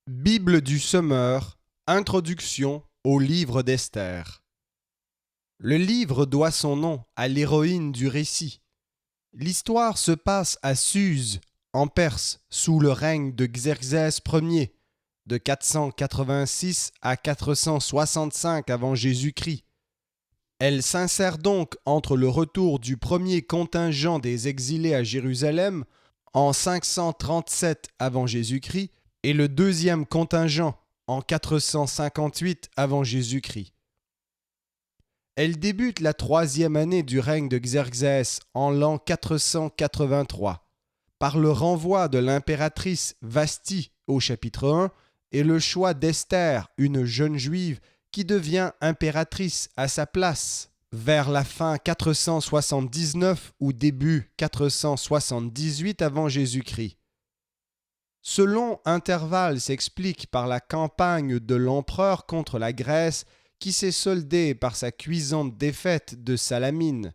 Bible du Semeur, introduction au livre d'Esther. Le livre doit son nom à l'héroïne du récit. L'histoire se passe à Suse, en Perse, sous le règne de Xerxès Ier, de 486 à 465 avant Jésus-Christ. Elle s'insère donc entre le retour du premier contingent des exilés à Jérusalem en 537 avant Jésus-Christ et le deuxième contingent en 458 avant Jésus-Christ. Elle débute la troisième année du règne de Xerxès en l'an 483 par le renvoi de l'impératrice Vasthi au chapitre 1 et le choix d'Esther, une jeune juive qui devient impératrice à sa place vers la fin 479 ou début 478 avant Jésus-Christ. Ce long intervalle s'explique par la campagne de l'empereur contre la Grèce qui s'est soldée par sa cuisante défaite de Salamine.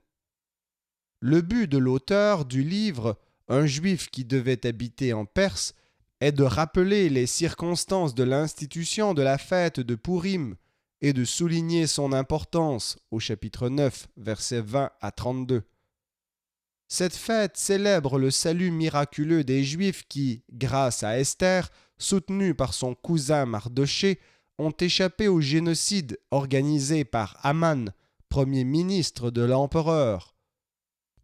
Le but de l'auteur du livre, un juif qui devait habiter en Perse, est de rappeler les circonstances de l'institution de la fête de Pourim et de souligner son importance au chapitre 9, versets 20 à 32. Cette fête célèbre le salut miraculeux des Juifs qui, grâce à Esther, soutenue par son cousin Mardochée, ont échappé au génocide organisé par Aman, premier ministre de l'empereur.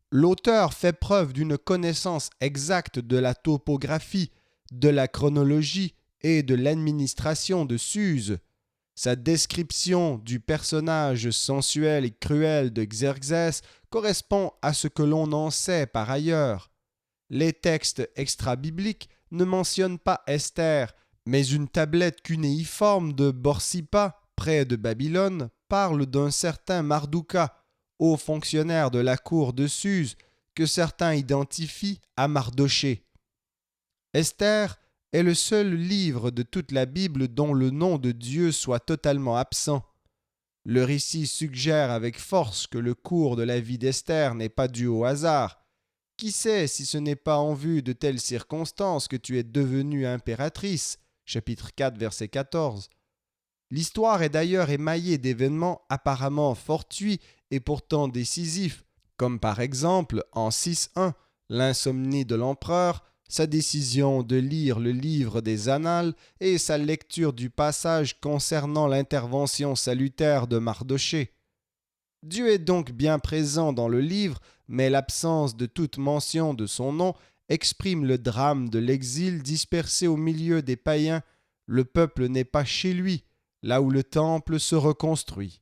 L'auteur fait preuve d'une connaissance exacte de la topographie, de la chronologie et de l'administration de Suse. Sa description du personnage sensuel et cruel de Xerxès correspond à ce que l'on en sait par ailleurs. Les textes extra-bibliques ne mentionnent pas Esther, mais une tablette cunéiforme de Borsippa, près de Babylone, parle d'un certain Mardouka, haut fonctionnaire de la cour de Suse, que certains identifient à Mardochée. Esther est le seul livre de toute la Bible dont le nom de Dieu soit totalement absent. Le récit suggère avec force que le cours de la vie d'Esther n'est pas dû au hasard. Qui sait si ce n'est pas en vue de telles circonstances que tu es devenue impératrice, chapitre 4, verset 14. L'histoire est d'ailleurs émaillée d'événements apparemment fortuits et pourtant décisifs, comme par exemple en 6.1, l'insomnie de l'empereur, sa décision de lire le livre des Annales et sa lecture du passage concernant l'intervention salutaire de Mardochée. Dieu est donc bien présent dans le livre, mais l'absence de toute mention de son nom exprime le drame de l'exil dispersé au milieu des païens. Le peuple n'est pas chez lui, là où le temple se reconstruit.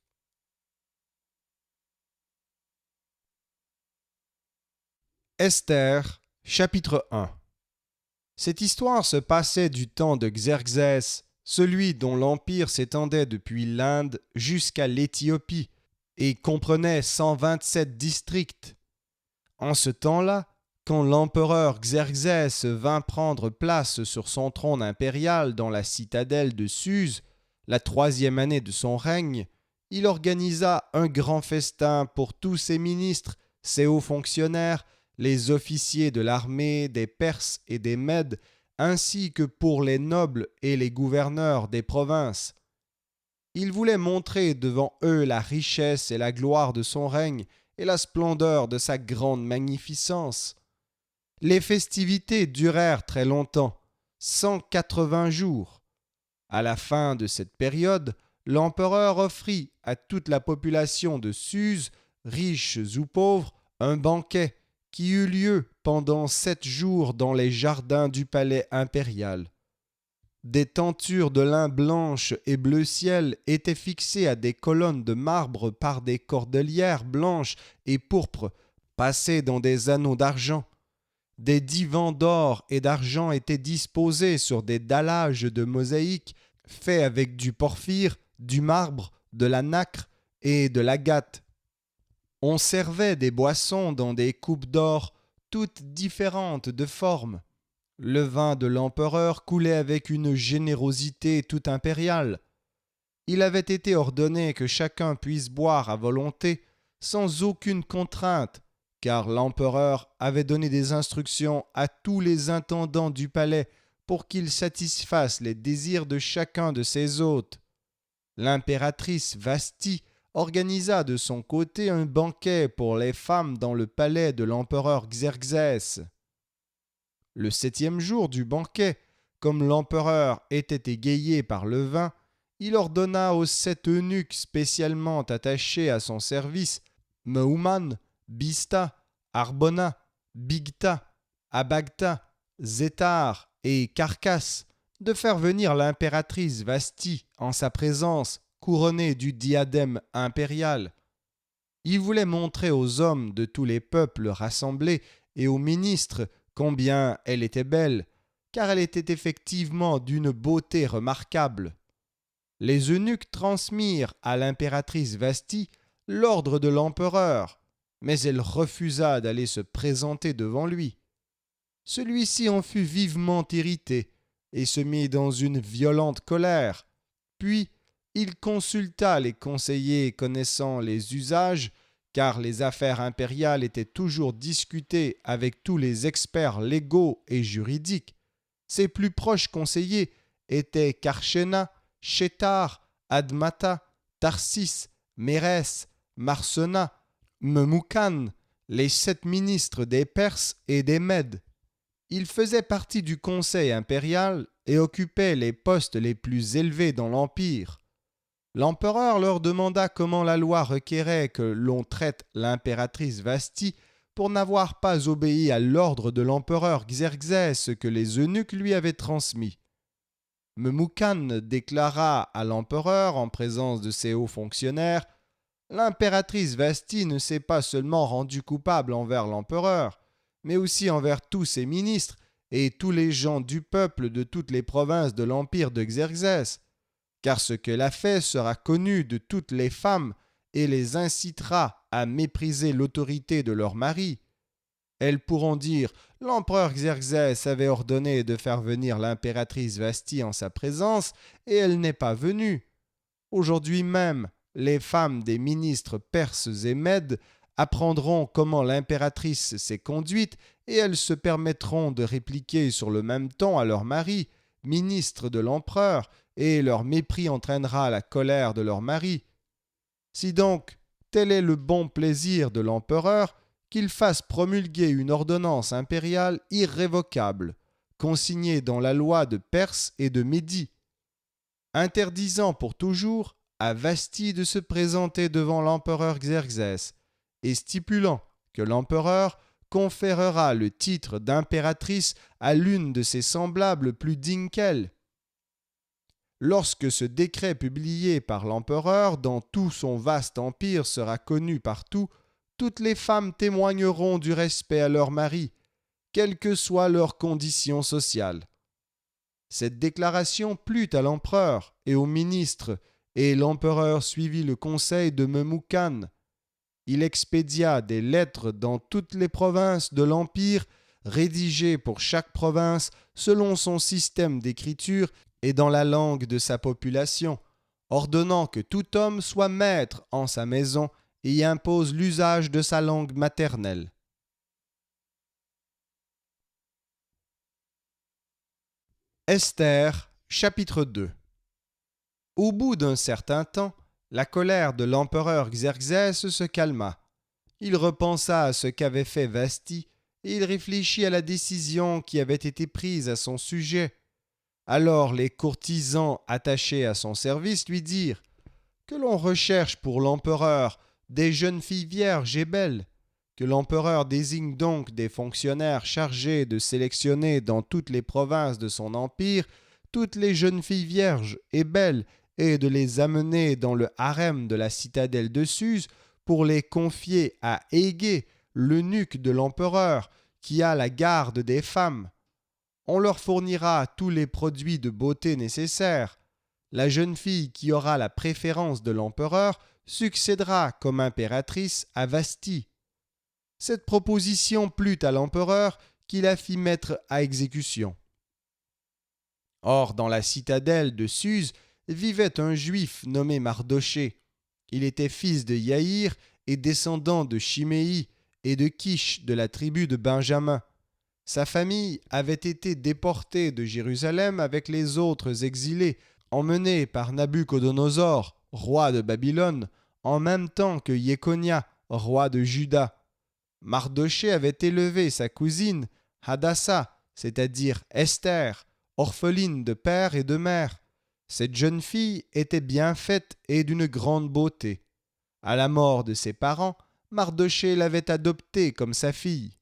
Esther, chapitre 1. Cette histoire se passait du temps de Xerxès, celui dont l'empire s'étendait depuis l'Inde jusqu'à l'Éthiopie et comprenait 127 districts. En ce temps-là, quand l'empereur Xerxès vint prendre place sur son trône impérial dans la citadelle de Suse, la troisième année de son règne, il organisa un grand festin pour tous ses ministres, ses hauts fonctionnaires, les officiers de l'armée des Perses et des Mèdes, ainsi que pour les nobles et les gouverneurs des provinces. Il voulait montrer devant eux la richesse et la gloire de son règne et la splendeur de sa grande magnificence. Les festivités durèrent très longtemps, 180 jours. À la fin de cette période, l'empereur offrit à toute la population de Suse, riches ou pauvres, un banquet qui eut lieu pendant 7 jours dans les jardins du palais impérial. Des tentures de lin blanche et bleu ciel étaient fixées à des colonnes de marbre par des cordelières blanches et pourpres, passées dans des anneaux d'argent. Des divans d'or et d'argent étaient disposés sur des dallages de mosaïque faits avec du porphyre, du marbre, de la nacre et de l'agate. On servait des boissons dans des coupes d'or, toutes différentes de forme. Le vin de l'empereur coulait avec une générosité tout impériale. Il avait été ordonné que chacun puisse boire à volonté, sans aucune contrainte, car l'empereur avait donné des instructions à tous les intendants du palais pour qu'il satisfasse les désirs de chacun de ses hôtes. L'impératrice Vasti organisa de son côté un banquet pour les femmes dans le palais de l'empereur Xerxès. Le 7e jour du banquet, comme l'empereur était égayé par le vin, il ordonna aux 7 eunuques spécialement attachés à son service, Meuman, Bista, Arbona, Bigta, Abagta, Zétar et Carcasse, de faire venir l'impératrice Vasti en sa présence, couronnée du diadème impérial. Il voulait montrer aux hommes de tous les peuples rassemblés et aux ministres combien elle était belle, car elle était effectivement d'une beauté remarquable. Les eunuques transmirent à l'impératrice Vasti l'ordre de l'empereur, mais elle refusa d'aller se présenter devant lui. Celui-ci en fut vivement irrité et se mit dans une violente colère. Puis il consulta les conseillers connaissant les usages, car les affaires impériales étaient toujours discutées avec tous les experts légaux et juridiques. Ses plus proches conseillers étaient Karshena, Shétar, Admata, Tarsis, Mérès, Marsena, Memoukan, les 7 ministres des Perses et des Mèdes. Ils faisaient partie du conseil impérial et occupaient les postes les plus élevés dans l'empire. L'empereur leur demanda comment la loi requérait que l'on traite l'impératrice Vasti pour n'avoir pas obéi à l'ordre de l'empereur Xerxès que les eunuques lui avaient transmis. Memoukan déclara à l'empereur, en présence de ses hauts fonctionnaires, « L'impératrice Vasti ne s'est pas seulement rendue coupable envers l'empereur, mais aussi envers tous ses ministres et tous les gens du peuple de toutes les provinces de l'empire de Xerxès, car ce qu'elle a fait sera connu de toutes les femmes et les incitera à mépriser l'autorité de leur mari. Elles pourront dire « L'empereur Xerxès avait ordonné de faire venir l'impératrice Vasti en sa présence, et elle n'est pas venue. Aujourd'hui même, les femmes des ministres perses et mèdes apprendront comment l'impératrice s'est conduite, et elles se permettront de répliquer sur le même ton à leur mari, ministre de l'empereur, et leur mépris entraînera la colère de leur mari. Si donc tel est le bon plaisir de l'empereur, qu'il fasse promulguer une ordonnance impériale irrévocable, consignée dans la loi de Perse et de Médie, interdisant pour toujours à Vasti de se présenter devant l'empereur Xerxès, et stipulant que l'empereur conférera le titre d'impératrice à l'une de ses semblables plus dignes qu'elle. Lorsque ce décret publié par l'empereur dans tout son vaste empire sera connu partout, toutes les femmes témoigneront du respect à leur mari, quelle que soit leur condition sociale. Cette déclaration plut à l'empereur et aux ministres, et l'empereur suivit le conseil de Memoukan. Il expédia des lettres dans toutes les provinces de l'empire, rédigées pour chaque province selon son système d'écriture et dans la langue de sa population, ordonnant que tout homme soit maître en sa maison et y impose l'usage de sa langue maternelle. Esther, chapitre 2. Au bout d'un certain temps, la colère de l'empereur Xerxès se calma. Il repensa à ce qu'avait fait Vasti et il réfléchit à la décision qui avait été prise à son sujet. Alors les courtisans attachés à son service lui dirent « Que l'on recherche pour l'empereur des jeunes filles vierges et belles, que l'empereur désigne donc des fonctionnaires chargés de sélectionner dans toutes les provinces de son empire toutes les jeunes filles vierges et belles et de les amener dans le harem de la citadelle de Suse pour les confier à Égée, l'eunuque de l'empereur, qui a la garde des femmes. On leur fournira tous les produits de beauté nécessaires. La jeune fille qui aura la préférence de l'empereur succédera comme impératrice à Vasti. » Cette proposition plut à l'empereur qui la fit mettre à exécution. Or, dans la citadelle de Suse vivait un juif nommé Mardochée. Il était fils de Yaïr et descendant de Chiméi et de Kish de la tribu de Benjamin. Sa famille avait été déportée de Jérusalem avec les autres exilés, emmenés par Nabuchodonosor, roi de Babylone, en même temps que Jéconia, roi de Juda. Mardochée avait élevé sa cousine, Hadassa, c'est-à-dire Esther, orpheline de père et de mère. Cette jeune fille était bien faite et d'une grande beauté. À la mort de ses parents, Mardochée l'avait adoptée comme sa fille.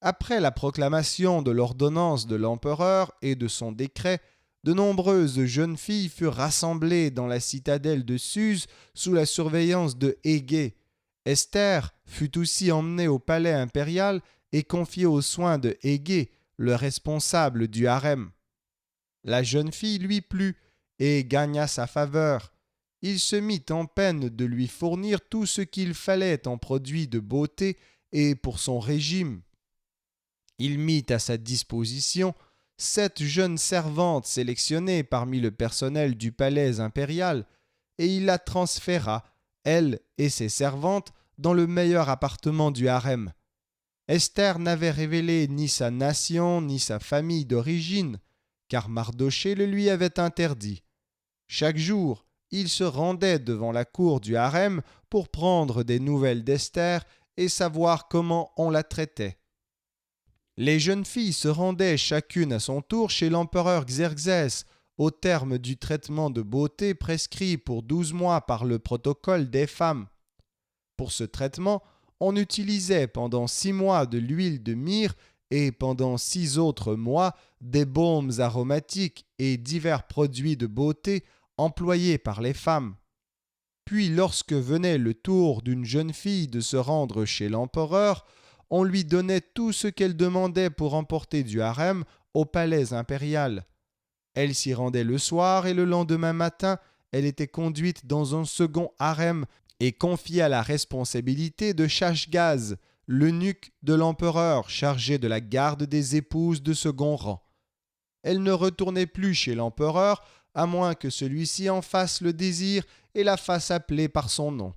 Après la proclamation de l'ordonnance de l'empereur et de son décret, de nombreuses jeunes filles furent rassemblées dans la citadelle de Suse sous la surveillance de Hégé. Esther fut aussi emmenée au palais impérial et confiée aux soins de Hégé, le responsable du harem. La jeune fille lui plut et gagna sa faveur. Il se mit en peine de lui fournir tout ce qu'il fallait en produits de beauté et pour son régime. Il mit à sa disposition 7 jeunes servantes sélectionnées parmi le personnel du palais impérial, et il la transféra, elle et ses servantes, dans le meilleur appartement du harem. Esther n'avait révélé ni sa nation ni sa famille d'origine, car Mardochée le lui avait interdit. Chaque jour, il se rendait devant la cour du harem pour prendre des nouvelles d'Esther et savoir comment on la traitait. Les jeunes filles se rendaient chacune à son tour chez l'empereur Xerxès, au terme du traitement de beauté prescrit pour 12 mois par le protocole des femmes. Pour ce traitement, on utilisait pendant 6 mois de l'huile de myrrhe et pendant 6 autres mois des baumes aromatiques et divers produits de beauté employés par les femmes. Puis lorsque venait le tour d'une jeune fille de se rendre chez l'empereur, on lui donnait tout ce qu'elle demandait pour emporter du harem au palais impérial. Elle s'y rendait le soir et le lendemain matin, elle était conduite dans un second harem et confiée à la responsabilité de Shashgaz, l'eunuque de l'empereur chargé de la garde des épouses de second rang. Elle ne retournait plus chez l'empereur à moins que celui-ci en fasse le désir et la fasse appeler par son nom.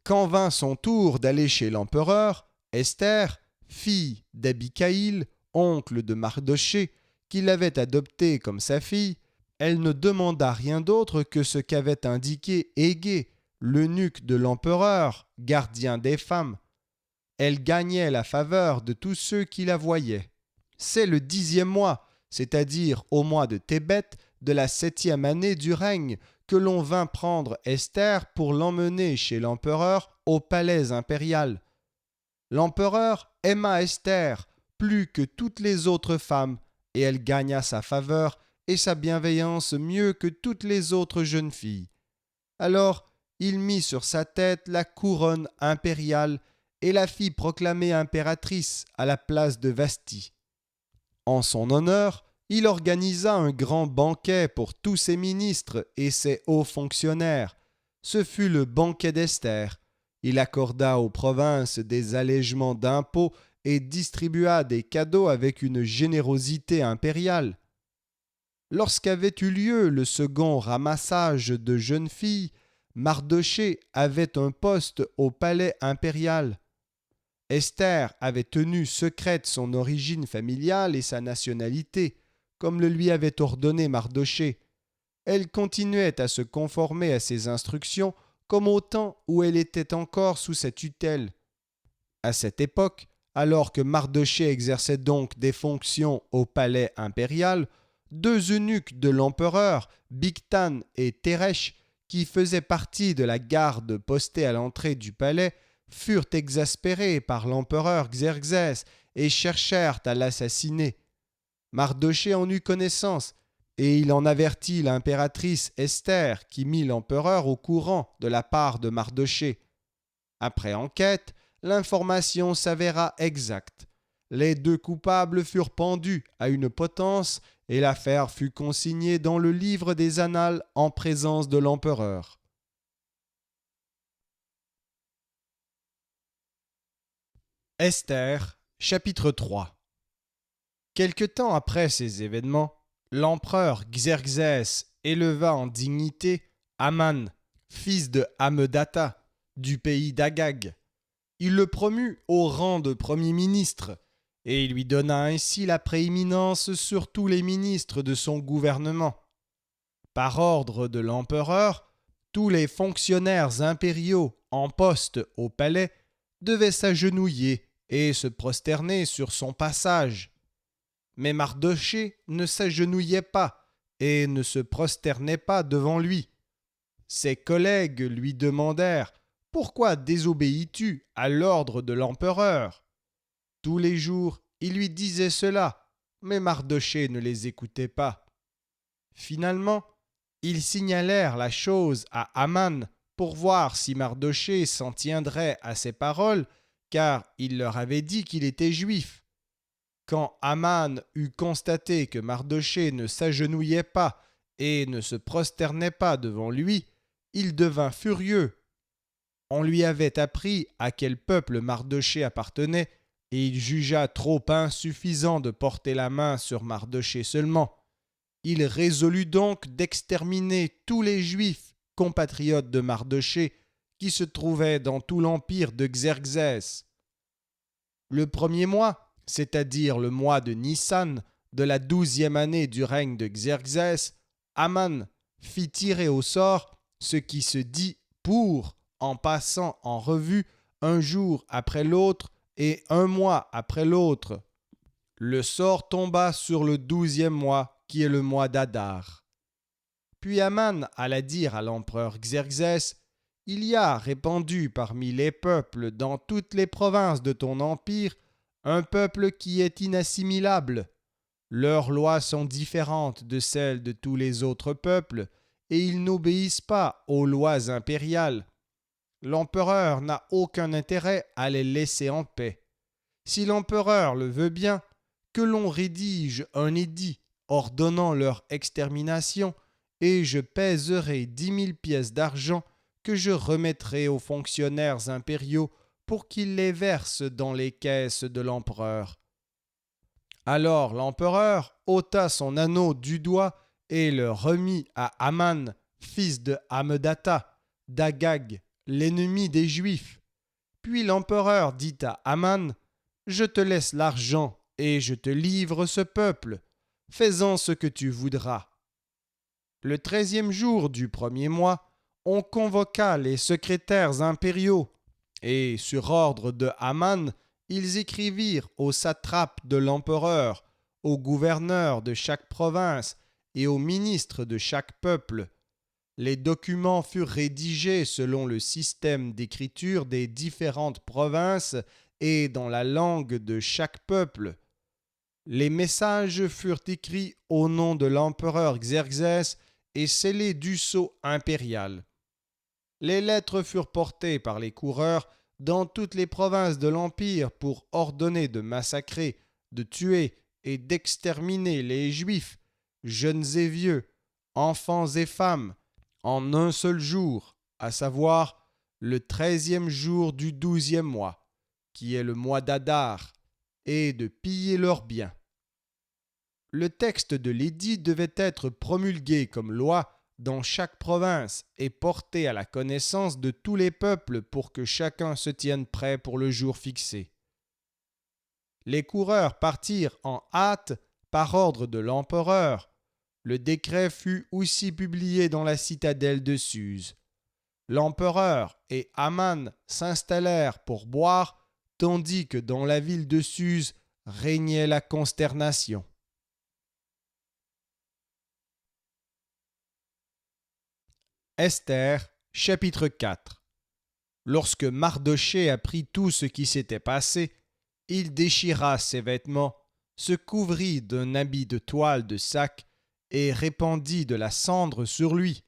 Quand vint son tour d'aller chez l'empereur, Esther, fille d'Abicaïl, oncle de Mardochée, qui l'avait adoptée comme sa fille, elle ne demanda rien d'autre que ce qu'avait indiqué Hégé, l'eunuque de l'empereur, gardien des femmes. Elle gagnait la faveur de tous ceux qui la voyaient. C'est le 10e mois, c'est-à-dire au mois de Tébet, de la 7e année du règne, que l'on vint prendre Esther pour l'emmener chez l'empereur au palais impérial. L'empereur aima Esther plus que toutes les autres femmes, et elle gagna sa faveur et sa bienveillance mieux que toutes les autres jeunes filles. Alors il mit sur sa tête la couronne impériale et la fit proclamer impératrice à la place de Vasti. En son honneur, il organisa un grand banquet pour tous ses ministres et ses hauts fonctionnaires. Ce fut le banquet d'Esther. Il accorda aux provinces des allègements d'impôts et distribua des cadeaux avec une générosité impériale. Lorsqu'avait eu lieu le second ramassage de jeunes filles, Mardochée avait un poste au palais impérial. Esther avait tenu secrète son origine familiale et sa nationalité, comme le lui avait ordonné Mardochée. Elle continuait à se conformer à ses instructions comme au temps où elle était encore sous sa tutelle. À cette époque, alors que Mardochée exerçait donc des fonctions au palais impérial, 2 eunuques de l'empereur, Bigtan et Teresh, qui faisaient partie de la garde postée à l'entrée du palais, furent exaspérés par l'empereur Xerxès et cherchèrent à l'assassiner. Mardochée en eut connaissance, et il en avertit l'impératrice Esther, qui mit l'empereur au courant de la part de Mardochée. Après enquête, l'information s'avéra exacte. Les 2 coupables furent pendus à une potence et l'affaire fut consignée dans le livre des annales en présence de l'empereur. Esther, chapitre 3. Quelque temps après ces événements, l'empereur Xerxès éleva en dignité Aman, fils de Hamedata, du pays d'Agag. Il le promut au rang de premier ministre, et il lui donna ainsi la prééminence sur tous les ministres de son gouvernement. Par ordre de l'empereur, tous les fonctionnaires impériaux en poste au palais devaient s'agenouiller et se prosterner sur son passage. Mais Mardochée ne s'agenouillait pas et ne se prosternait pas devant lui. Ses collègues lui demandèrent « Pourquoi désobéis-tu à l'ordre de l'empereur ?» Tous les jours, il lui disait cela, mais Mardochée ne les écoutait pas. Finalement, ils signalèrent la chose à Haman pour voir si Mardochée s'en tiendrait à ses paroles, car il leur avait dit qu'il était juif. Quand Haman eut constaté que Mardochée ne s'agenouillait pas et ne se prosternait pas devant lui, il devint furieux. On lui avait appris à quel peuple Mardochée appartenait, et il jugea trop insuffisant de porter la main sur Mardochée seulement. Il résolut donc d'exterminer tous les Juifs compatriotes de Mardochée qui se trouvaient dans tout l'empire de Xerxès. Le premier mois, c'est-à-dire le mois de Nissan, de la 12e année du règne de Xerxès, Haman fit tirer au sort ce qui se dit pour, en passant en revue un jour après l'autre et un mois après l'autre. Le sort tomba sur le 12e mois, qui est le mois d'Adar. Puis Haman alla dire à l'empereur Xerxès, « Il y a répandu parmi les peuples dans toutes les provinces de ton empire un peuple qui est inassimilable. Leurs lois sont différentes de celles de tous les autres peuples, et ils n'obéissent pas aux lois impériales. L'empereur n'a aucun intérêt à les laisser en paix. Si l'empereur le veut bien, que l'on rédige un édit ordonnant leur extermination, et je pèserai 10 000 pièces d'argent que je remettrai aux fonctionnaires impériaux pour qu'ils les versent dans les caisses de l'empereur. » Alors l'empereur ôta son anneau du doigt et le remit à Haman, fils de Hammedatha, d'Agag, l'ennemi des Juifs. Puis l'empereur dit à Haman, « Je te laisse l'argent et je te livre ce peuple. Fais-en ce que tu voudras. » Le 13e jour du premier mois, on convoqua les secrétaires impériaux, et sur ordre de Haman, ils écrivirent aux satrapes de l'empereur, aux gouverneurs de chaque province et aux ministres de chaque peuple. Les documents furent rédigés selon le système d'écriture des différentes provinces et dans la langue de chaque peuple. Les messages furent écrits au nom de l'empereur Xerxès et scellés du sceau impérial. Les lettres furent portées par les coureurs dans toutes les provinces de l'Empire pour ordonner de massacrer, de tuer et d'exterminer les Juifs, jeunes et vieux, enfants et femmes, en un seul jour, à savoir le 13e jour du 12e mois, qui est le mois d'Adar, et de piller leurs biens. Le texte de l'édit devait être promulgué comme loi dans chaque province et porté à la connaissance de tous les peuples pour que chacun se tienne prêt pour le jour fixé. Les coureurs partirent en hâte par ordre de l'empereur. Le décret fut aussi publié dans la citadelle de Suse. L'empereur et Haman s'installèrent pour boire, tandis que dans la ville de Suse régnait la consternation. Esther, chapitre 4. Lorsque Mardochée apprit tout ce qui s'était passé, il déchira ses vêtements, se couvrit d'un habit de toile de sac et répandit de la cendre sur lui.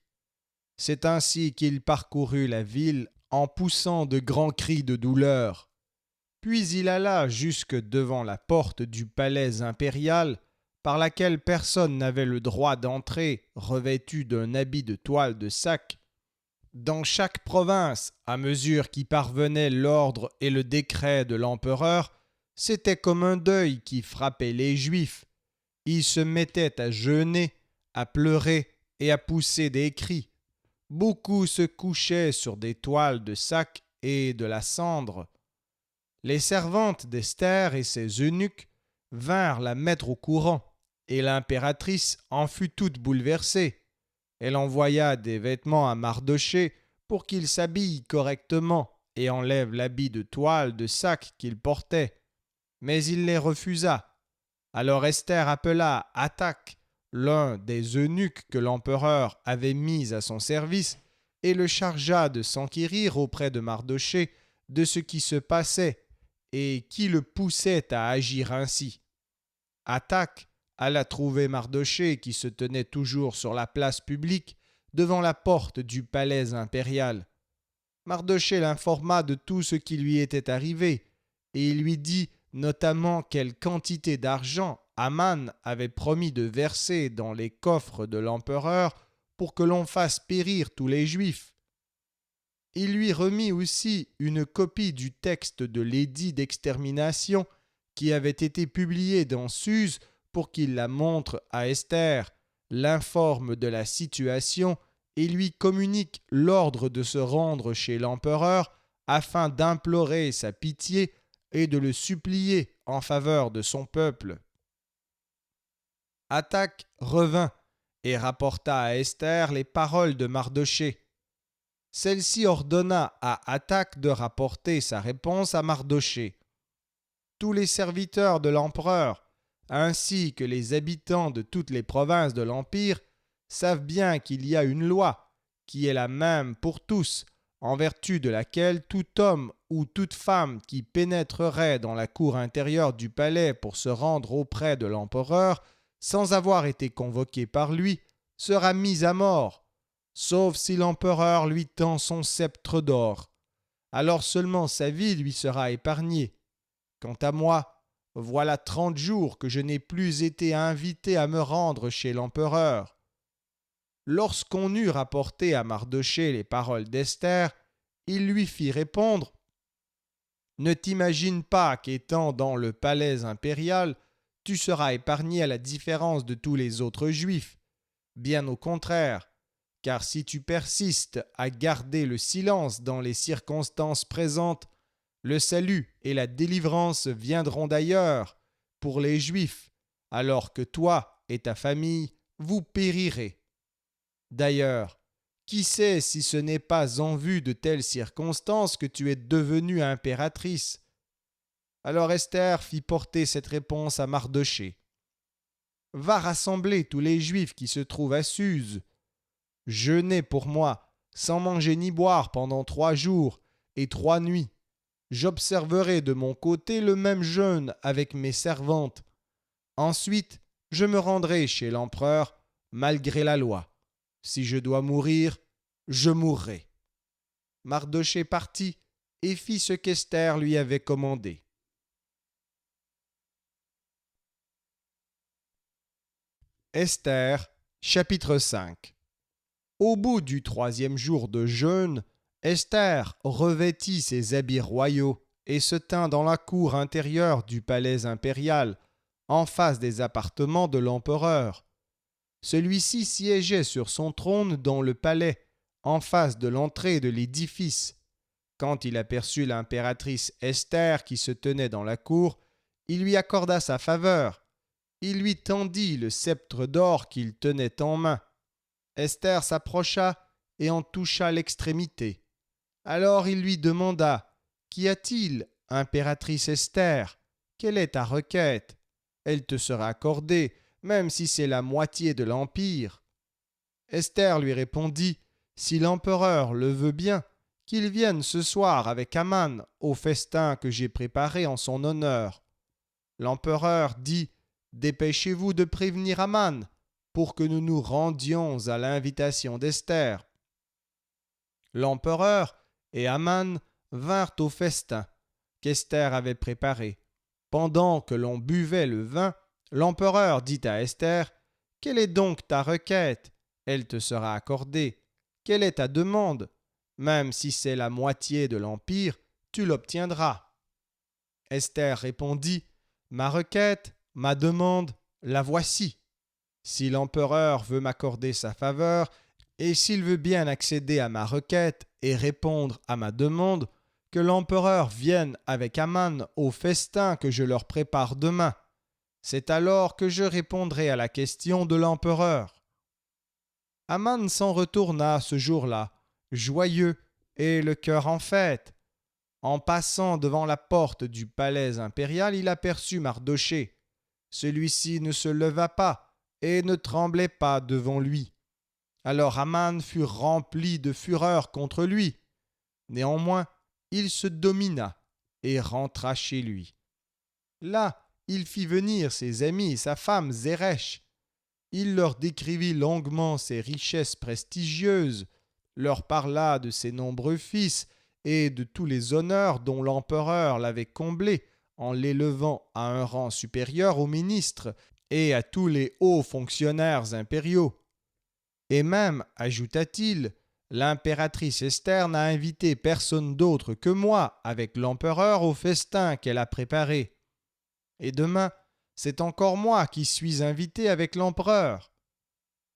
C'est ainsi qu'il parcourut la ville en poussant de grands cris de douleur. Puis il alla jusque devant la porte du palais impérial, par laquelle personne n'avait le droit d'entrer revêtu d'un habit de toile de sac. Dans chaque province, à mesure qu'y parvenait l'ordre et le décret de l'empereur, c'était comme un deuil qui frappait les Juifs. Ils se mettaient à jeûner, à pleurer et à pousser des cris. Beaucoup se couchaient sur des toiles de sac et de la cendre. Les servantes d'Esther et ses eunuques vinrent la mettre au courant, et l'impératrice en fut toute bouleversée. Elle envoya des vêtements à Mardochée pour qu'il s'habille correctement et enlève l'habit de toile de sac qu'il portait. Mais il les refusa. Alors Esther appela Hathach, l'un des eunuques que l'empereur avait mis à son service, et le chargea de s'enquérir auprès de Mardochée de ce qui se passait et qui le poussait à agir ainsi. Hathach alla trouver Mardochée qui se tenait toujours sur la place publique devant la porte du palais impérial. Mardochée l'informa de tout ce qui lui était arrivé, et il lui dit notamment quelle quantité d'argent Aman avait promis de verser dans les coffres de l'empereur pour que l'on fasse périr tous les Juifs. Il lui remit aussi une copie du texte de l'édit d'extermination qui avait été publié dans Suse pour qu'il la montre à Esther, l'informe de la situation et lui communique l'ordre de se rendre chez l'empereur afin d'implorer sa pitié et de le supplier en faveur de son peuple. Hathach revint et rapporta à Esther les paroles de Mardochée. Celle-ci ordonna à Hathach de rapporter sa réponse à Mardochée. Tous les serviteurs de l'empereur, ainsi que les habitants de toutes les provinces de l'Empire, savent bien qu'il y a une loi, qui est la même pour tous, en vertu de laquelle tout homme ou toute femme qui pénétrerait dans la cour intérieure du palais pour se rendre auprès de l'empereur, sans avoir été convoqué par lui, sera mis à mort, sauf si l'empereur lui tend son sceptre d'or. Alors seulement sa vie lui sera épargnée. Quant à moi, voilà 30 jours que je n'ai plus été invité à me rendre chez l'empereur. Lorsqu'on eut rapporté à Mardochée les paroles d'Esther, il lui fit répondre « Ne t'imagine pas qu'étant dans le palais impérial, tu seras épargné à la différence de tous les autres Juifs. Bien au contraire, car si tu persistes à garder le silence dans les circonstances présentes, le salut et la délivrance viendront d'ailleurs pour les Juifs, alors que toi et ta famille, vous périrez. D'ailleurs, qui sait si ce n'est pas en vue de telles circonstances que tu es devenue impératrice ?» Alors Esther fit porter cette réponse à Mardochée. « Va rassembler tous les Juifs qui se trouvent à Suse. Jeûnez pour moi, sans manger ni boire pendant 3 jours et 3 nuits. J'observerai de mon côté le même jeûne avec mes servantes. Ensuite, je me rendrai chez l'empereur, malgré la loi. Si je dois mourir, je mourrai. » Mardochée partit et fit ce qu'Esther lui avait commandé. Esther, chapitre 5. Au bout du 3e jour de jeûne, Esther revêtit ses habits royaux et se tint dans la cour intérieure du palais impérial, en face des appartements de l'empereur. Celui-ci siégeait sur son trône dans le palais, en face de l'entrée de l'édifice. Quand il aperçut l'impératrice Esther qui se tenait dans la cour, il lui accorda sa faveur. Il lui tendit le sceptre d'or qu'il tenait en main. Esther s'approcha et en toucha l'extrémité. Alors il lui demanda « Qu'y a-t-il, impératrice Esther ? Quelle est ta requête ? Elle te sera accordée, même si c'est la moitié de l'Empire. » Esther lui répondit « Si l'empereur le veut bien, qu'il vienne ce soir avec Aman au festin que j'ai préparé en son honneur. » L'empereur dit « Dépêchez-vous de prévenir Aman pour que nous nous rendions à l'invitation d'Esther. » L'empereur et Aman vinrent au festin qu'Esther avait préparé. Pendant que l'on buvait le vin, l'empereur dit à Esther « Quelle est donc ta requête ? Elle te sera accordée. Quelle est ta demande ? Même si c'est la moitié de l'Empire, tu l'obtiendras. » Esther répondit « Ma requête, ma demande, la voici. Si l'empereur veut m'accorder sa faveur, et s'il veut bien accéder à ma requête et répondre à ma demande, que l'empereur vienne avec Aman au festin que je leur prépare demain. C'est alors que je répondrai à la question de l'empereur. » Aman s'en retourna ce jour-là, joyeux et le cœur en fête. En passant devant la porte du palais impérial, il aperçut Mardochée. Celui-ci ne se leva pas et ne tremblait pas devant lui. Alors Aman fut rempli de fureur contre lui. Néanmoins, il se domina et rentra chez lui. Là, il fit venir ses amis et sa femme Zeresh. Il leur décrivit longuement ses richesses prestigieuses, leur parla de ses nombreux fils et de tous les honneurs dont l'empereur l'avait comblé en l'élevant à un rang supérieur aux ministres et à tous les hauts fonctionnaires impériaux. Et même, ajouta-t-il, l'impératrice Esther n'a invité personne d'autre que moi avec l'empereur au festin qu'elle a préparé. Et demain, c'est encore moi qui suis invité avec l'empereur.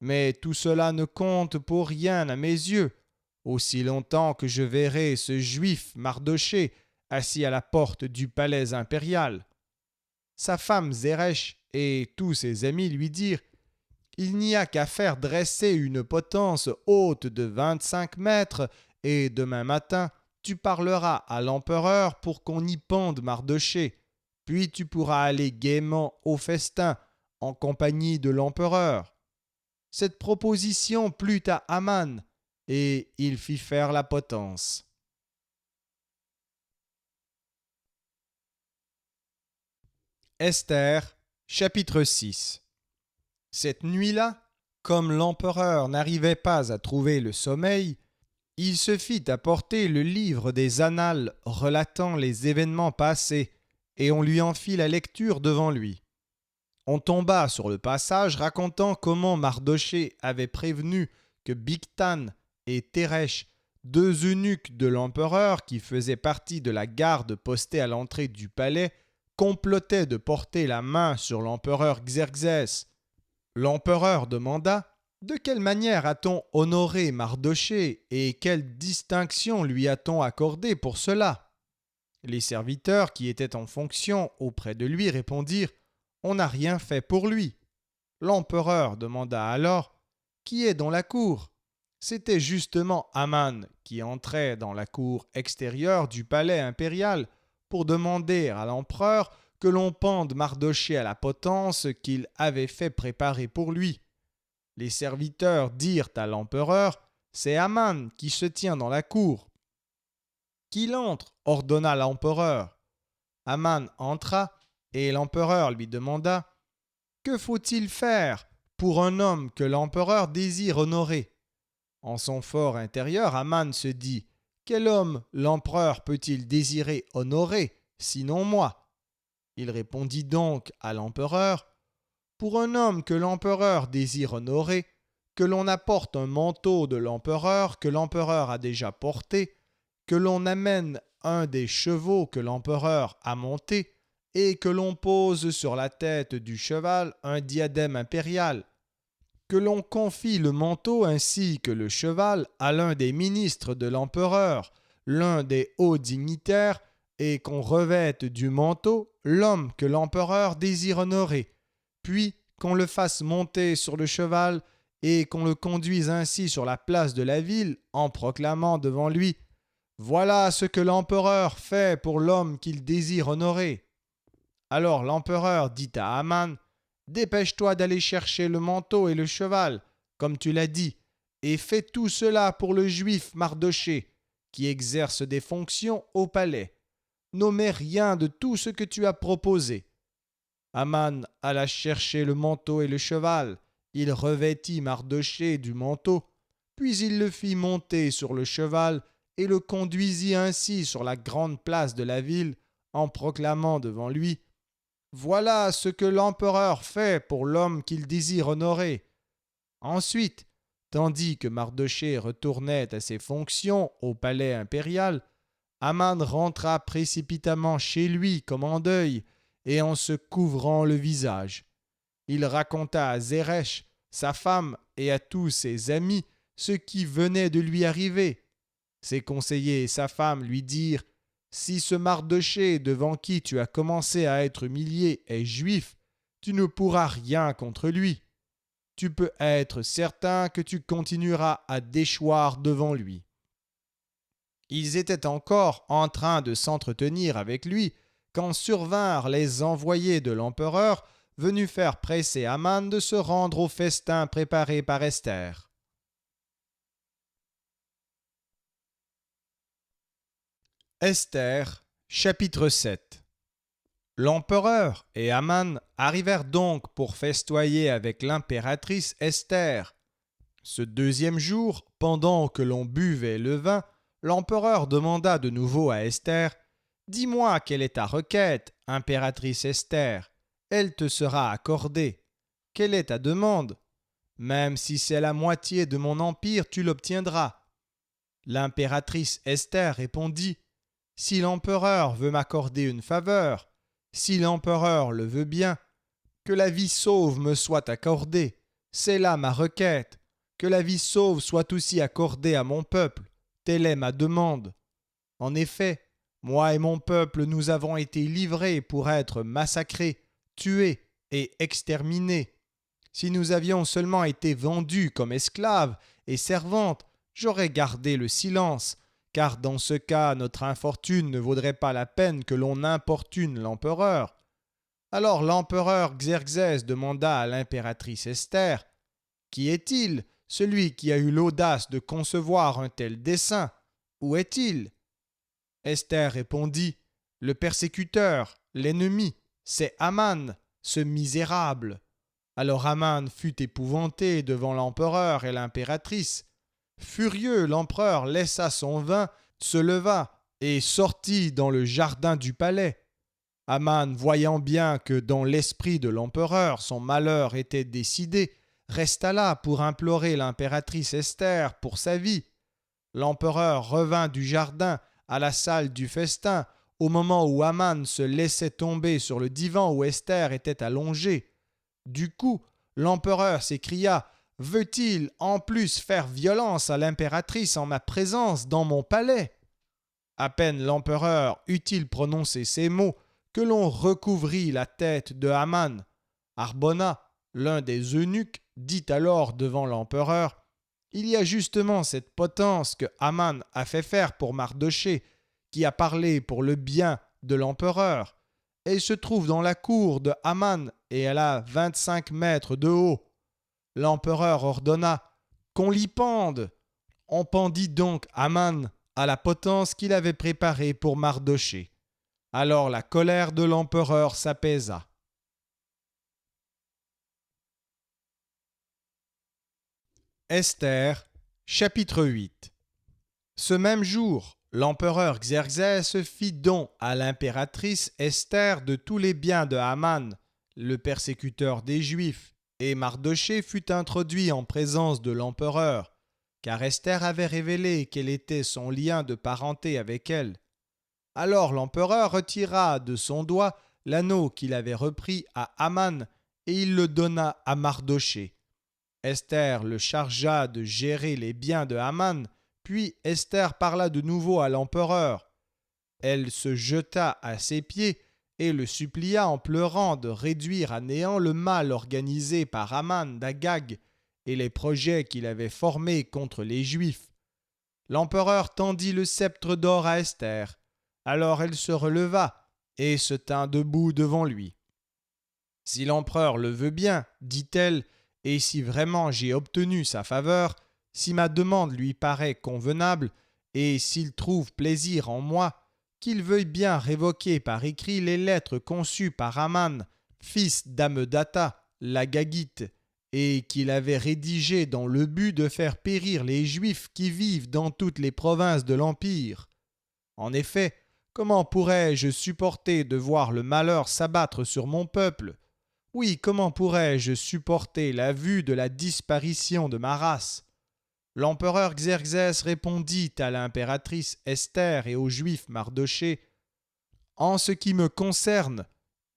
Mais tout cela ne compte pour rien à mes yeux, aussi longtemps que je verrai ce juif Mardochée assis à la porte du palais impérial. Sa femme Zeresh et tous ses amis lui dirent: il n'y a qu'à faire dresser une potence haute de 25 mètres, et demain matin, tu parleras à l'empereur pour qu'on y pende Mardochée. Puis tu pourras aller gaiement au festin, en compagnie de l'empereur. » Cette proposition plut à Aman, et il fit faire la potence. Esther, chapitre 6. Cette nuit-là, comme l'empereur n'arrivait pas à trouver le sommeil, il se fit apporter le livre des annales relatant les événements passés, et on lui en fit la lecture devant lui. On tomba sur le passage racontant comment Mardochée avait prévenu que Bigtan et Téresh, deux eunuques de l'empereur qui faisaient partie de la garde postée à l'entrée du palais, complotaient de porter la main sur l'empereur Xerxès. L'empereur demanda: « De quelle manière a-t-on honoré Mardochée et quelle distinction lui a-t-on accordée pour cela ?» Les serviteurs qui étaient en fonction auprès de lui répondirent: « On n'a rien fait pour lui. » L'empereur demanda alors: « Qui est dans la cour ?» C'était justement Aman qui entrait dans la cour extérieure du palais impérial pour demander à l'empereur que l'on pende Mardochée à la potence qu'il avait fait préparer pour lui. Les serviteurs dirent à l'empereur: « C'est Aman qui se tient dans la cour. » « Qu'il entre, » ordonna l'empereur. Aman entra, et l'empereur lui demanda: « Que faut-il faire pour un homme que l'empereur désire honorer ?» En son fort intérieur, Aman se dit: « Quel homme l'empereur peut-il désirer honorer, sinon moi ?» Il répondit donc à l'empereur: « Pour un homme que l'empereur désire honorer, que l'on apporte un manteau de l'empereur que l'empereur a déjà porté, que l'on amène un des chevaux que l'empereur a monté, et que l'on pose sur la tête du cheval un diadème impérial, que l'on confie le manteau ainsi que le cheval à l'un des ministres de l'empereur, l'un des hauts dignitaires, et qu'on revête du manteau l'homme que l'empereur désire honorer, puis qu'on le fasse monter sur le cheval et qu'on le conduise ainsi sur la place de la ville en proclamant devant lui: « Voilà ce que l'empereur fait pour l'homme qu'il désire honorer. » Alors l'empereur dit à Aman: « Dépêche-toi d'aller chercher le manteau et le cheval, comme tu l'as dit, et fais tout cela pour le juif Mardochée, qui exerce des fonctions au palais. N'omets rien de tout ce que tu as proposé. » Aman alla chercher le manteau et le cheval. Il revêtit Mardochée du manteau, puis il le fit monter sur le cheval et le conduisit ainsi sur la grande place de la ville en proclamant devant lui: « Voilà ce que l'empereur fait pour l'homme qu'il désire honorer. » Ensuite, tandis que Mardochée retournait à ses fonctions au palais impérial, Aman rentra précipitamment chez lui comme en deuil et en se couvrant le visage. Il raconta à Zeresh, sa femme, et à tous ses amis ce qui venait de lui arriver. Ses conseillers et sa femme lui dirent: si ce Mardochée devant qui tu as commencé à être humilié est juif, tu ne pourras rien contre lui. Tu peux être certain que tu continueras à déchoir devant lui. » Ils étaient encore en train de s'entretenir avec lui quand survinrent les envoyés de l'empereur venus faire presser Aman de se rendre au festin préparé par Esther. Esther, chapitre 7. L'empereur et Aman arrivèrent donc pour festoyer avec l'impératrice Esther. Ce deuxième jour, pendant que l'on buvait le vin, l'empereur demanda de nouveau à Esther : « Dis-moi quelle est ta requête, impératrice Esther. Elle te sera accordée. Quelle est ta demande ? Même si c'est la moitié de mon empire, tu l'obtiendras. » L'impératrice Esther répondit : « Si l'empereur veut m'accorder une faveur, si l'empereur le veut bien, que la vie sauve me soit accordée. C'est là ma requête. Que la vie sauve soit aussi accordée à mon peuple. Telle est ma demande. En effet, moi et mon peuple, nous avons été livrés pour être massacrés, tués et exterminés. Si nous avions seulement été vendus comme esclaves et servantes, j'aurais gardé le silence, car dans ce cas, notre infortune ne vaudrait pas la peine que l'on importune l'empereur. » Alors l'empereur Xerxès demanda à l'impératrice Esther : « Qui est-il, celui qui a eu l'audace de concevoir un tel dessein ? Où est-il » Esther répondit : « Le persécuteur, l'ennemi, c'est Aman, ce misérable. » Alors Aman fut épouvanté devant l'empereur et l'impératrice. Furieux, l'empereur laissa son vin, se leva et sortit dans le jardin du palais. Aman, voyant bien que dans l'esprit de l'empereur son malheur était décidé, resta là pour implorer l'impératrice Esther pour sa vie. L'empereur revint du jardin à la salle du festin au moment où Aman se laissait tomber sur le divan où Esther était allongée. Du coup, l'empereur s'écria : « Veut-il en plus faire violence à l'impératrice en ma présence dans mon palais ?» À peine l'empereur eut-il prononcé ces mots que l'on recouvrit la tête de Aman. Harbona, l'un des eunuques, dit alors devant l'empereur : « Il y a justement cette potence que Aman a fait faire pour Mardochée, qui a parlé pour le bien de l'empereur. Elle se trouve dans la cour de Aman et elle a 25 mètres de haut. » L'empereur ordonna qu'on l'y pende. On pendit donc Aman à la potence qu'il avait préparée pour Mardochée. Alors la colère de l'empereur s'apaisa. Esther, chapitre 8. Ce même jour, l'empereur Xerxès fit don à l'impératrice Esther de tous les biens de Haman, le persécuteur des Juifs, et Mardochée fut introduit en présence de l'empereur, car Esther avait révélé quel était son lien de parenté avec elle. Alors l'empereur retira de son doigt l'anneau qu'il avait repris à Haman et il le donna à Mardochée. Esther le chargea de gérer les biens de Haman, puis Esther parla de nouveau à l'empereur. Elle se jeta à ses pieds et le supplia en pleurant de réduire à néant le mal organisé par Haman d'Agag et les projets qu'il avait formés contre les Juifs. L'empereur tendit le sceptre d'or à Esther. Alors elle se releva et se tint debout devant lui. « Si l'empereur le veut bien, dit-elle, et si vraiment j'ai obtenu sa faveur, si ma demande lui paraît convenable, et s'il trouve plaisir en moi, qu'il veuille bien révoquer par écrit les lettres conçues par Haman, fils d'Amedata, l'Agagite, et qu'il avait rédigées dans le but de faire périr les Juifs qui vivent dans toutes les provinces de l'Empire. En effet, comment pourrais-je supporter de voir le malheur s'abattre sur mon peuple ? Oui, comment pourrais-je supporter la vue de la disparition de ma race ? » L'empereur Xerxès répondit à l'impératrice Esther et au juif Mardochée : « En ce qui me concerne,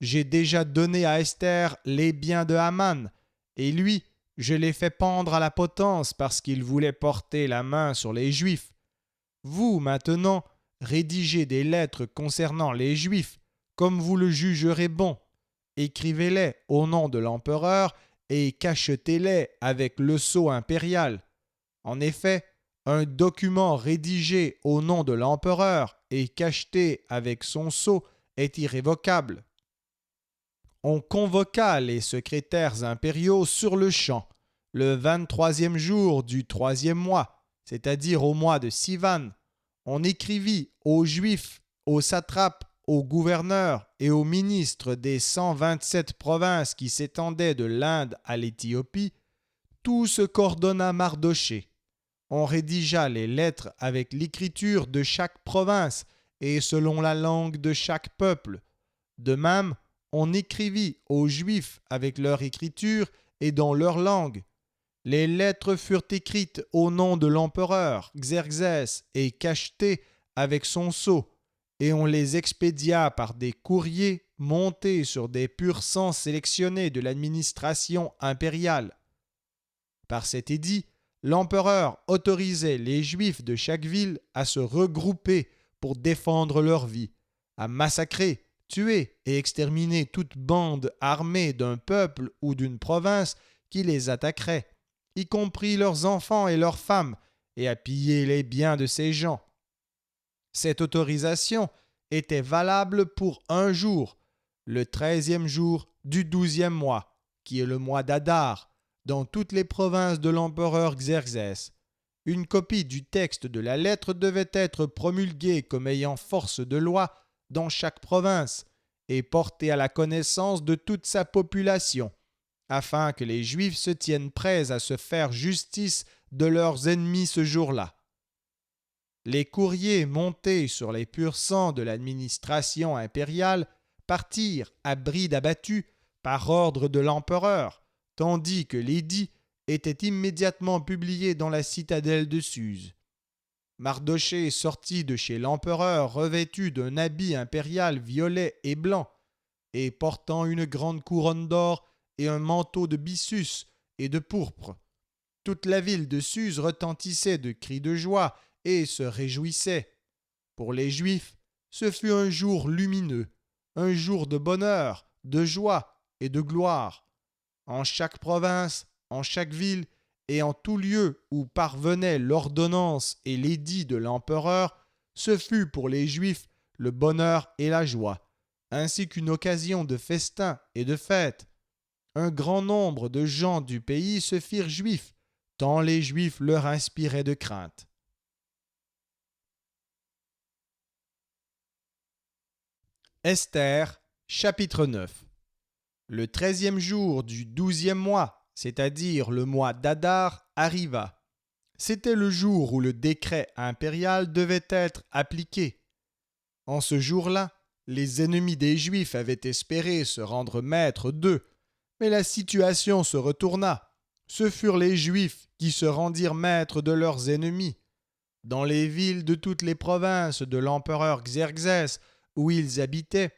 j'ai déjà donné à Esther les biens de Haman, et lui, je l'ai fait pendre à la potence parce qu'il voulait porter la main sur les Juifs. Vous, maintenant, rédigez des lettres concernant les Juifs, comme vous le jugerez bon. Écrivez-les au nom de l'empereur et cachetez-les avec le sceau impérial. En effet, un document rédigé au nom de l'empereur et cacheté avec son sceau est irrévocable. On convoqua les secrétaires impériaux sur-le-champ, le 23e jour du 3e mois, c'est-à-dire au mois de Sivan. On écrivit aux Juifs, aux satrapes, aux gouverneurs et aux ministres des 127 provinces qui s'étendaient de l'Inde à l'Éthiopie, tout ce qu'ordonna Mardochée. On rédigea les lettres avec l'écriture de chaque province et selon la langue de chaque peuple. De même, on écrivit aux Juifs avec leur écriture et dans leur langue. Les lettres furent écrites au nom de l'empereur Xerxès et cachetées avec son sceau, et on les expédia par des courriers montés sur des pur sang sélectionnés de l'administration impériale. Par cet édit, l'empereur autorisait les Juifs de chaque ville à se regrouper pour défendre leur vie, à massacrer, tuer et exterminer toute bande armée d'un peuple ou d'une province qui les attaquerait, y compris leurs enfants et leurs femmes, et à piller les biens de ces gens. Cette autorisation était valable pour un jour, le 13e jour du 12e mois, qui est le mois d'Adar, dans toutes les provinces de l'empereur Xerxès. Une copie du texte de la lettre devait être promulguée comme ayant force de loi dans chaque province et portée à la connaissance de toute sa population, afin que les Juifs se tiennent prêts à se faire justice de leurs ennemis ce jour-là. Les courriers montés sur les pur sang de l'administration impériale partirent à bride abattue par ordre de l'empereur, tandis que l'édit était immédiatement publié dans la citadelle de Suse. Mardochée sortit de chez l'empereur revêtu d'un habit impérial violet et blanc, et portant une grande couronne d'or et un manteau de byssus et de pourpre. Toute la ville de Suse retentissait de cris de joie et se réjouissait. Pour les Juifs, ce fut un jour lumineux, un jour de bonheur, de joie et de gloire. En chaque province, en chaque ville et en tout lieu où parvenait l'ordonnance et l'édit de l'empereur, ce fut pour les Juifs le bonheur et la joie, ainsi qu'une occasion de festin et de fête. Un grand nombre de gens du pays se firent juifs, tant les Juifs leur inspiraient de crainte. Esther, chapitre 9. Le 13e jour du 12e mois, c'est-à-dire le mois d'Adar, arriva. C'était le jour où le décret impérial devait être appliqué. En ce jour-là, les ennemis des Juifs avaient espéré se rendre maîtres d'eux, mais la situation se retourna. Ce furent les Juifs qui se rendirent maîtres de leurs ennemis. Dans les villes de toutes les provinces de l'empereur Xerxès où ils habitaient,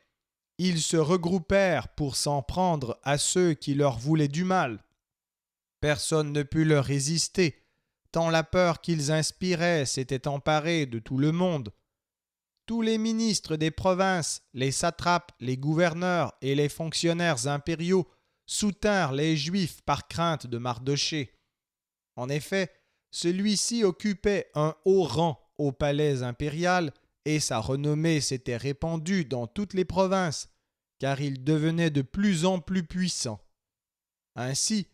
ils se regroupèrent pour s'en prendre à ceux qui leur voulaient du mal. Personne ne put leur résister, tant la peur qu'ils inspiraient s'était emparée de tout le monde. Tous les ministres des provinces, les satrapes, les gouverneurs et les fonctionnaires impériaux soutinrent les Juifs par crainte de Mardochée. En effet, celui-ci occupait un haut rang au palais impérial et sa renommée s'était répandue dans toutes les provinces, car il devenait de plus en plus puissant. Ainsi,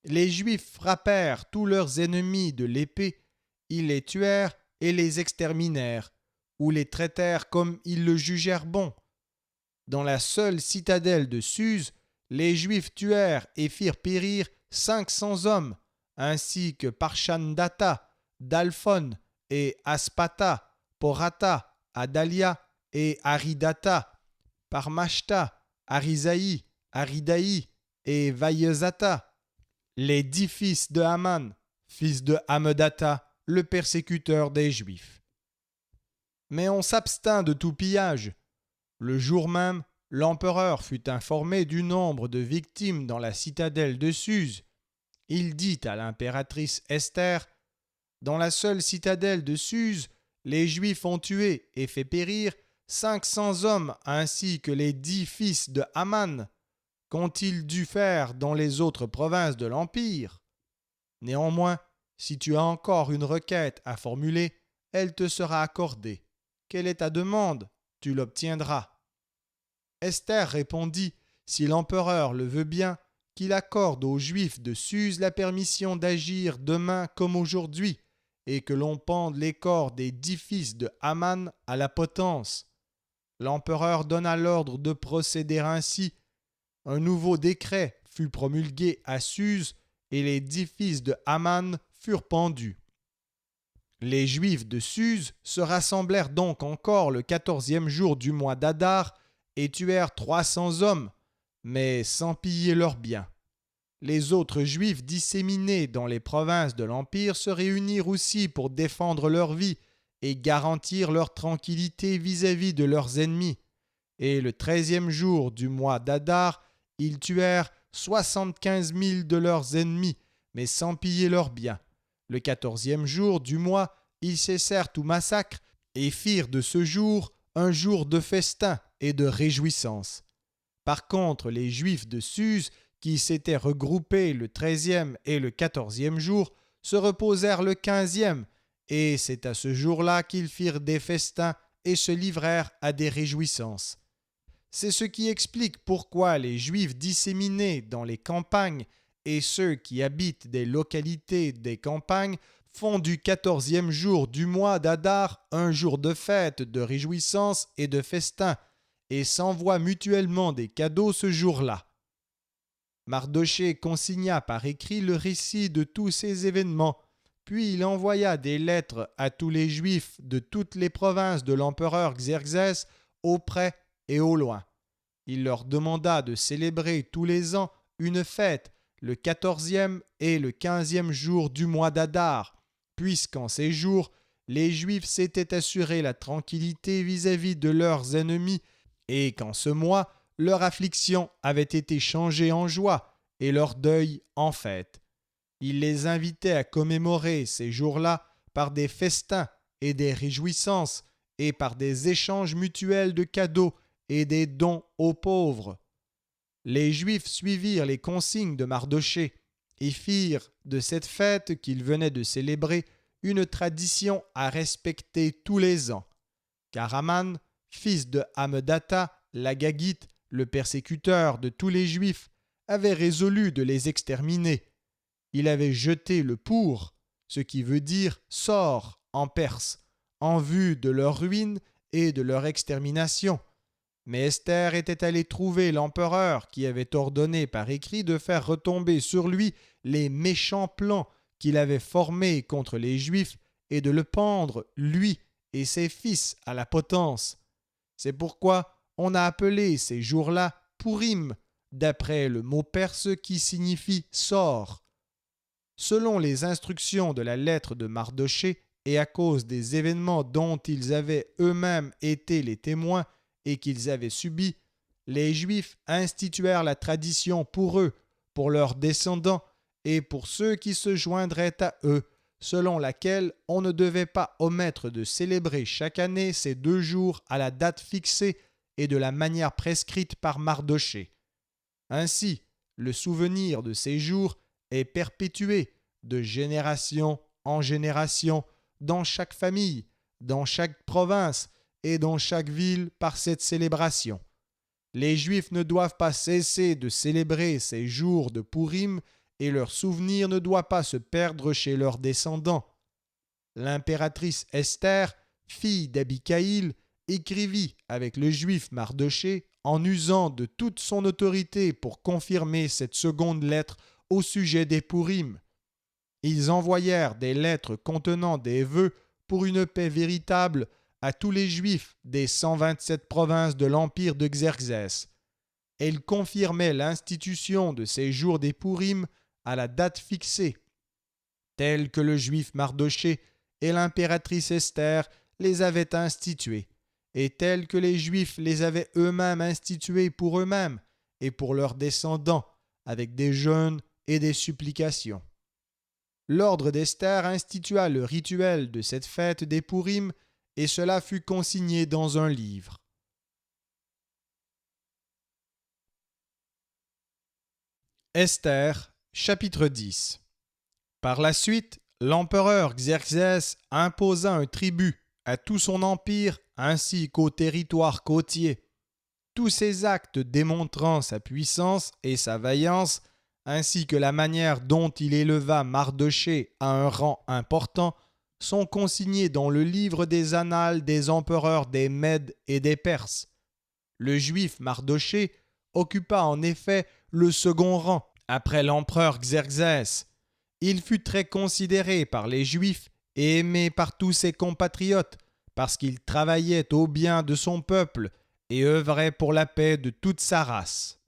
les Juifs frappèrent tous leurs ennemis de l'épée, ils les tuèrent et les exterminèrent, ou les traitèrent comme ils le jugèrent bon. Dans la seule citadelle de Suse, les Juifs tuèrent et firent périr 500 hommes, ainsi que Parshandata, Dalphon et Aspata, Porata, Adalia et Aridata, Parmashta, Arisaï, Aridaï et Vaïezata, les 10 fils de Haman, fils de Hammedata, le persécuteur des Juifs. Mais on s'abstint de tout pillage. Le jour même, l'empereur fut informé du nombre de victimes dans la citadelle de Suse. Il dit à l'impératrice Esther : « Dans la seule citadelle de Suse, les Juifs ont tué et fait périr 500 hommes ainsi que les 10 fils de Haman. Qu'ont-ils dû faire dans les autres provinces de l'Empire? Néanmoins, si tu as encore une requête à formuler, elle te sera accordée. Quelle est ta demande? Tu l'obtiendras. Esther répondit, si l'empereur le veut bien, qu'il accorde aux Juifs de Suse la permission d'agir demain comme aujourd'hui, et que l'on pende les corps des 10 fils de Haman à la potence. L'empereur donna l'ordre de procéder ainsi. Un nouveau décret fut promulgué à Suse, et les 10 fils de Haman furent pendus. Les Juifs de Suse se rassemblèrent donc encore le 14e jour du mois d'Adar et tuèrent 300 hommes, mais sans piller leurs biens. Les autres Juifs disséminés dans les provinces de l'Empire se réunirent aussi pour défendre leur vie et garantir leur tranquillité vis-à-vis de leurs ennemis. Et le 13e jour du mois d'Adar, ils tuèrent 75 000 de leurs ennemis, mais sans piller leurs biens. Le 14e jour du mois, ils cessèrent tout massacre et firent de ce jour un jour de festin et de réjouissance. Par contre, les Juifs de Suse, qui s'étaient regroupés le 13e et le 14e jour, se reposèrent le 15e, et c'est à ce jour-là qu'ils firent des festins et se livrèrent à des réjouissances. C'est ce qui explique pourquoi les Juifs disséminés dans les campagnes et ceux qui habitent des localités des campagnes font du 14e jour du mois d'Adar un jour de fête, de réjouissance et de festin, et s'envoient mutuellement des cadeaux ce jour-là. Mardochée consigna par écrit le récit de tous ces événements, puis il envoya des lettres à tous les Juifs de toutes les provinces de l'empereur Xerxès, au près et au loin. Il leur demanda de célébrer tous les ans une fête le 14e et le 15e jour du mois d'Adar, puisqu'en ces jours, les Juifs s'étaient assuré la tranquillité vis-à-vis de leurs ennemis et qu'en ce mois, leur affliction avait été changée en joie et leur deuil en fête. Il les invitait à commémorer ces jours-là par des festins et des réjouissances et par des échanges mutuels de cadeaux et des dons aux pauvres. Les Juifs suivirent les consignes de Mardochée et firent de cette fête qu'ils venaient de célébrer une tradition à respecter tous les ans. Car Haman, fils de Hammedatha, l'Agagite, le persécuteur de tous les Juifs, avait résolu de les exterminer. Il avait jeté le pour, ce qui veut dire sort en perse, en vue de leur ruine et de leur extermination. Mais Esther était allée trouver l'empereur qui avait ordonné par écrit de faire retomber sur lui les méchants plans qu'il avait formés contre les Juifs et de le pendre, lui et ses fils, à la potence. C'est pourquoi on a appelé ces jours-là Pourim, d'après le mot perse qui signifie sort. Selon les instructions de la lettre de Mardochée et à cause des événements dont ils avaient eux-mêmes été les témoins et qu'ils avaient subis, les Juifs instituèrent la tradition pour eux, pour leurs descendants et pour ceux qui se joindraient à eux, selon laquelle on ne devait pas omettre de célébrer chaque année ces 2 jours à la date fixée et de la manière prescrite par Mardochée. Ainsi, le souvenir de ces jours est perpétué de génération en génération dans chaque famille, dans chaque province et dans chaque ville par cette célébration. Les Juifs ne doivent pas cesser de célébrer ces jours de Pourim et leur souvenir ne doit pas se perdre chez leurs descendants. L'impératrice Esther, fille d'Abicaïl, écrivit avec le juif Mardochée en usant de toute son autorité pour confirmer cette seconde lettre au sujet des Pourim. Ils envoyèrent des lettres contenant des vœux pour une paix véritable à tous les Juifs des 127 provinces de l'empire de Xerxès. Elles confirmaient l'institution de ces jours des Pourim à la date fixée, telle que le juif Mardochée et l'impératrice Esther les avaient institués, et telle que les Juifs les avaient eux-mêmes institués pour eux-mêmes et pour leurs descendants, avec des jeûnes et des supplications. L'ordre d'Esther institua le rituel de cette fête des Pourim et cela fut consigné dans un livre. Esther, chapitre 10. Par la suite, l'empereur Xerxès imposa un tribut à tout son empire ainsi qu'aux territoires côtiers. Tous ces actes démontrant sa puissance et sa vaillance, ainsi que la manière dont il éleva Mardochée à un rang important, sont consignés dans le livre des annales des empereurs des Mèdes et des Perses. Le juif Mardochée occupa en effet le second rang après l'empereur Xerxès. Il fut très considéré par les Juifs et aimé par tous ses compatriotes parce qu'il travaillait au bien de son peuple et œuvrait pour la paix de toute sa race.